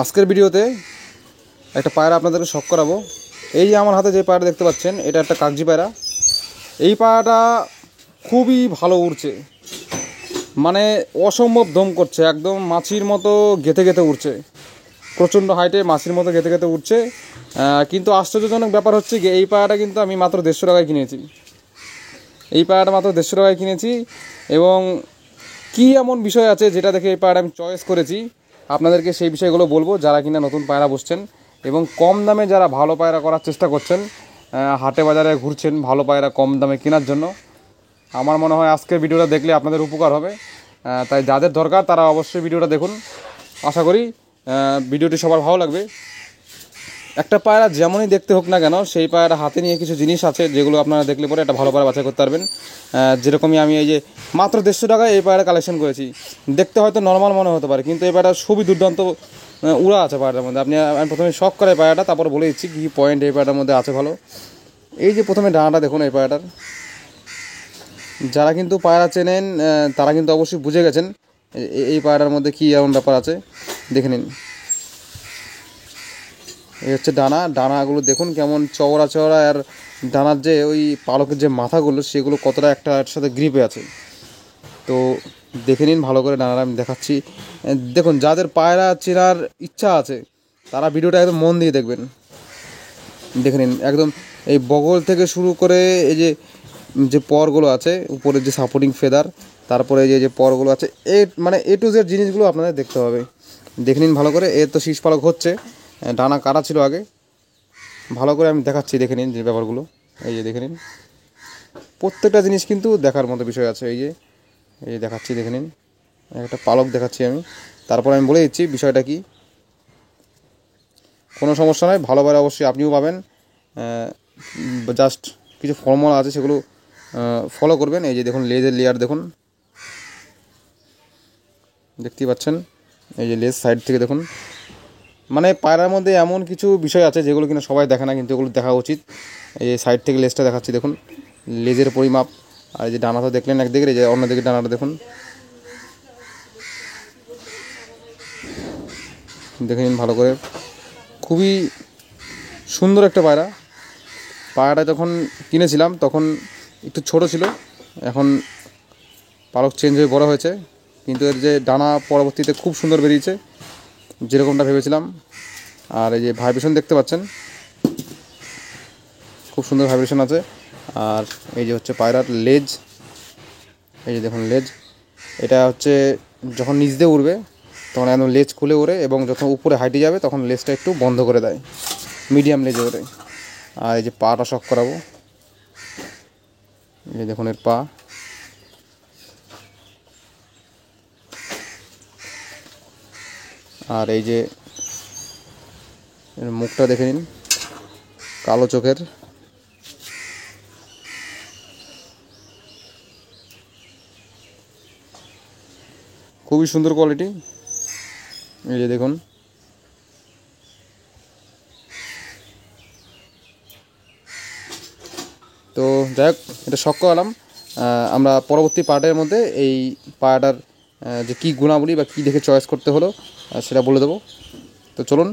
আজকের ভিডিওতে একটা পায়রা আপনাদেরকে শখ করাবো। এই যে আমার হাতে যে পায়রা দেখতে পাচ্ছেন, এটা একটা কাগজি পায়রা। এই পায়রাটা খুবই ভালো উড়ছে, মানে অসম্ভব দম করছে, একদম মাছির মতো গেঁথে গেঁথে উড়ছে, প্রচণ্ড হাইটে মাছির মতো গেঁথে গেঁথে উঠছে। কিন্তু আশ্চর্যজনক ব্যাপার হচ্ছে কি, এই পায়রাটা কিন্তু আমি মাত্র 150 টাকায় কিনেছি। এই পায়রাটা মাত্র 150 টাকায় কিনেছি। এবং কী এমন বিষয় আছে যেটা দেখে এই পায়রা আমি চয়েস করেছি, আপনাদেরকে সেই বিষয়গুলো বলবো। যারা কিনা নতুন পায়রা বসছেন এবং কম দামে যারা ভালো পায়রা করার চেষ্টা করছেন, হাটে বাজারে ঘুরছেন ভালো পায়রা কম দামে কেনার জন্য, আমার মনে হয় আজকের ভিডিওটা দেখলে আপনাদের উপকার হবে। তাই যাদের দরকার তারা অবশ্যই ভিডিওটা দেখুন। আশা করি ভিডিওটি সবার ভালো লাগবে। একটা পায়রা যেমনই দেখতে হোক না কেন, সেই পায়রা হাতে নিয়ে কিছু জিনিস আছে যেগুলো আপনারা দেখলে পরে একটা ভালো পায়রা বাছাই করতে পারবেন। যেরকমই আমি এই যে মাত্র 150 টাকায় এই পায়রা কালেকশন করেছি। দেখতে হয়তো নর্মাল মনে হতে পারে, কিন্তু এই পায়রা খুবই দুর্দান্ত উড়া আছে পায়রাটার মধ্যে। আমি প্রথমে শখ করে পায়রাটা, তারপর বলে দিচ্ছি কী পয়েন্ট এই পায়রাটার মধ্যে আছে ভালো। এই যে প্রথমে ডানাটা দেখুন এই পায়রাটার, যারা কিন্তু পায়রা চেনেন তারা কিন্তু অবশ্যই বুঝে গেছেন এই পায়রার মধ্যে কী এমন ব্যাপার আছে। দেখে নিন, এই হচ্ছে ডানাগুলো দেখুন কেমন চওড়া চওড়া, আর ডানার যে ওই পালকের যে মাথাগুলো সেগুলো কতটা একটার সাথে গ্রিপে আছে। তো দেখে নিন ভালো করে, ডানাটা আমি দেখাচ্ছি। দেখুন, যাদের পায়রা চেনার ইচ্ছা আছে তারা ভিডিওটা একদম মন দিয়ে দেখবেন। দেখে নিন একদম এই বগল থেকে শুরু করে এই যে যে পরগুলো আছে, উপরের যে সাপোর্টিং ফেদার, তারপরে যে পরগুলো আছে, মানে এ টু জেড জিনিসগুলো আপনাদের দেখতে হবে। দেখে নিন ভালো করে। এর তো শীষ পালক হচ্ছে, ডানা কাটা ছিল আগে। ভালো করে আমি দেখাচ্ছি, দেখে নিন যে ব্যাপারগুলো। এই যে দেখে নিন, প্রত্যেকটা জিনিস কিন্তু দেখার মতো বিষয় আছে। এই যে দেখাচ্ছি, দেখে নিন একটা পালক দেখাচ্ছি আমি, তারপর আমি বলে দিচ্ছি বিষয়টা কি। কোনো সমস্যা নয়, ভালোভাবে অবশ্যই আপনিও পাবেন। জাস্ট কিছু ফর্মুলা আছে সেগুলো ফলো করবেন। এই যে দেখুন লেজের লেয়ার দেখুন, দেখতেই পাচ্ছেন। এই যে লেজ সাইড থেকে দেখুন, মানে পায়রার মধ্যে এমন কিছু বিষয় আছে যেগুলো কিনা সবাই দেখে না, কিন্তু এগুলো দেখা উচিত। এই যে সাইড থেকে লেজটা দেখাচ্ছি দেখুন, লেজের পরিমাপ। আর এই যে ডানা তো দেখলেন একদিকে, এই যে অন্যদিকে ডানাটা দেখুন, দেখে নিন ভালো করে। খুবই সুন্দর একটা পায়রা। পায়রাটা যখন কিনেছিলাম তখন একটু ছোট ছিল, এখন পালক চেঞ্জ হয়ে বড় হয়েছে, কিন্তু এর যে ডানা পরবর্তীতে খুব সুন্দর বেরিয়েছে, যেরকমটা ভেবেছিলাম। আর এই যে ভাইব্রেশন দেখতে পাচ্ছেন, খুব সুন্দর ভাইব্রেশন আছে। আর এই যে হচ্ছে পায়রার লেজ, এই যে দেখুন লেজ। এটা হচ্ছে যখন নিচ দিয়ে উড়বে তখন একদম লেজ খুলে ওড়ে, এবং যখন উপরে হাইটে যাবে তখন লেজটা একটু বন্ধ করে দেয়, মিডিয়াম লেজে ওড়ে। আর এই যে পাটা শক করাবো, এই দেখুন এর পা। আর এই যে এর মুখটা দেখে নিন, কালো চোখের। খুবই সুন্দর কোয়ালিটি, এই যে দেখুন। তো যাই হোক, এটা শখ করালাম। আমরা পরবর্তী পার্টের মধ্যে এই পায়রাটার যে কী গুণাবলী বা কী দেখে চয়েস করতে হলো সেটা বলে দেবো। তো চলুন